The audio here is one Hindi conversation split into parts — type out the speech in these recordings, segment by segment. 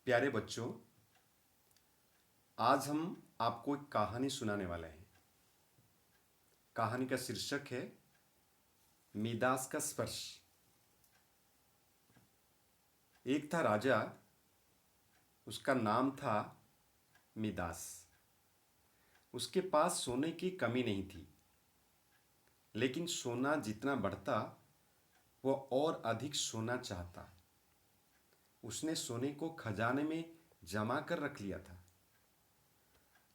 प्यारे बच्चों, आज हम आपको एक कहानी सुनाने वाले हैं। कहानी का शीर्षक है मिदास का स्पर्श। एक था राजा, उसका नाम था मिदास। उसके पास सोने की कमी नहीं थी, लेकिन सोना जितना बढ़ता वह और अधिक सोना चाहता। उसने सोने को खजाने में जमा कर रख लिया था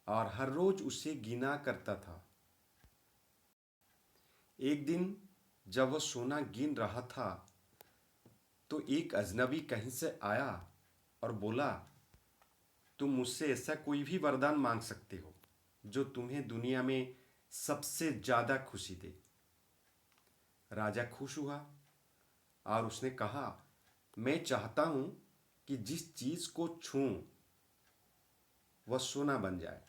और हर रोज उसे गिना करता था। एक दिन जब वह सोना गिन रहा था तो एक अजनबी कहीं से आया और बोला, तुम मुझसे ऐसा कोई भी वरदान मांग सकते हो जो तुम्हें दुनिया में सबसे ज्यादा खुशी दे। राजा खुश हुआ और उसने कहा, मैं चाहता हूं कि जिस चीज को छूं वह सोना बन जाए।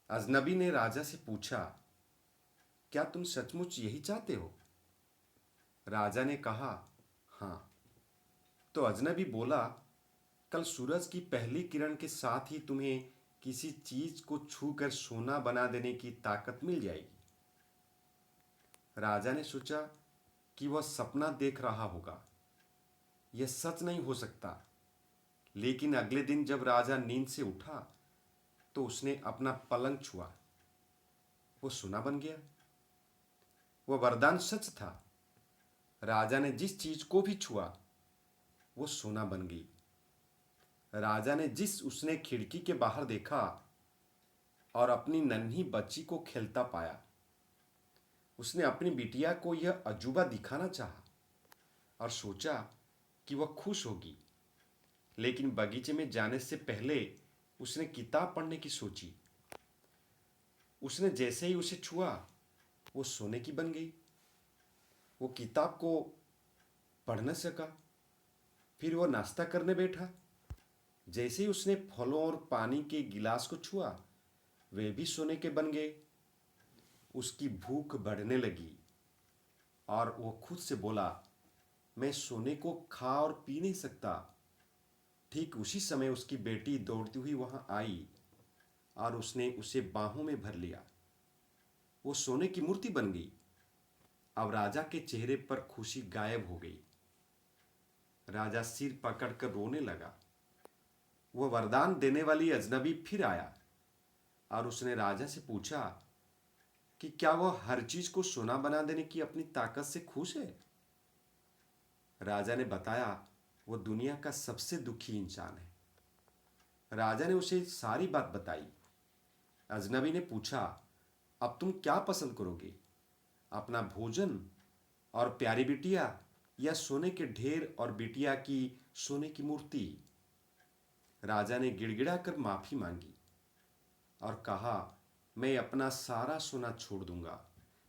अजनबी ने राजा से पूछा, क्या तुम सचमुच यही चाहते हो? राजा ने कहा, हाँ। तो अजनबी बोला, कल सूरज की पहली किरण के साथ ही तुम्हें किसी चीज को छूकर सोना बना देने की ताकत मिल जाएगी। राजा ने सोचा कि वह सपना देख रहा होगा, यह सच नहीं हो सकता। लेकिन अगले दिन जब राजा नींद से उठा तो उसने अपना पलंग छुआ, वो सोना बन गया। वह वरदान सच था। राजा ने जिस चीज को भी छुआ वो सोना बन गई। राजा ने जिस उसने खिड़की के बाहर देखा और अपनी नन्ही बच्ची को खेलता पाया, उसने अपनी बिटिया को यह अजूबा दिखाना चाहा और सोचा कि वह खुश होगी। लेकिन बगीचे में जाने से पहले उसने किताब पढ़ने की सोची। उसने जैसे ही उसे छुआ वो सोने की बन गई। वो किताब को पढ़ न सका। फिर वो नाश्ता करने बैठा। जैसे ही उसने फलों और पानी के गिलास को छुआ वे भी सोने के बन गए। उसकी भूख बढ़ने लगी और वो खुद से बोला, मैं सोने को खा और पी नहीं सकता। ठीक उसी समय उसकी बेटी दौड़ती हुई वहां आई और उसने उसे बाहों में भर लिया। वो सोने की मूर्ति बन गई। अब राजा के चेहरे पर खुशी गायब हो गई। राजा सिर पकड़कर रोने लगा। वह वरदान देने वाली अजनबी फिर आया और उसने राजा से पूछा कि क्या वह हर चीज को सोना बना देने की अपनी ताकत से खुश है? राजा ने बताया, वह दुनिया का सबसे दुखी इंसान है। राजा ने उसे सारी बात बताई। अजनबी ने पूछा, अब तुम क्या पसंद करोगे, अपना भोजन और प्यारी बिटिया या सोने के ढेर और बिटिया की सोने की मूर्ति? राजा ने गिड़गिड़ा कर माफी मांगी और कहा, मैं अपना सारा सोना छोड़ दूंगा।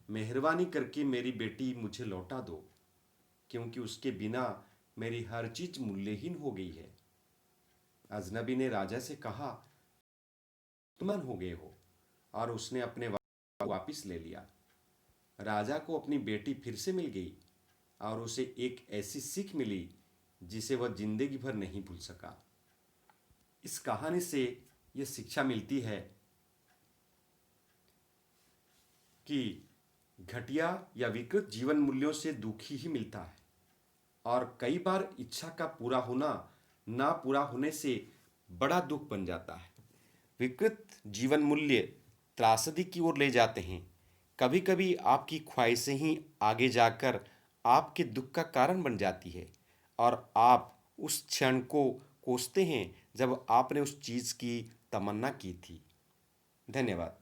मेहरबानी करके मेरी बेटी मुझे लौटा दो, क्योंकि उसके बिना मेरी हर चीज मूल्यहीन हो गई है। अजनबी ने राजा से कहा, तुम मन हो गए हो, और उसने अपने वापिस ले लिया। राजा को अपनी बेटी फिर से मिल गई और उसे एक ऐसी सीख मिली जिसे वह जिंदगी भर नहीं भूल सका। इस कहानी से यह शिक्षा मिलती है कि घटिया या विकृत जीवन मूल्यों से दुखी ही मिलता है, और कई बार इच्छा का पूरा होना ना पूरा होने से बड़ा दुख बन जाता है। विकृत जीवन मूल्य त्रासदी की ओर ले जाते हैं। कभी कभी आपकी ख्वाहिशें ही आगे जाकर आपके दुख का कारण बन जाती है और आप उस क्षण को कोसते हैं जब आपने उस चीज़ की तमन्ना की थी। धन्यवाद।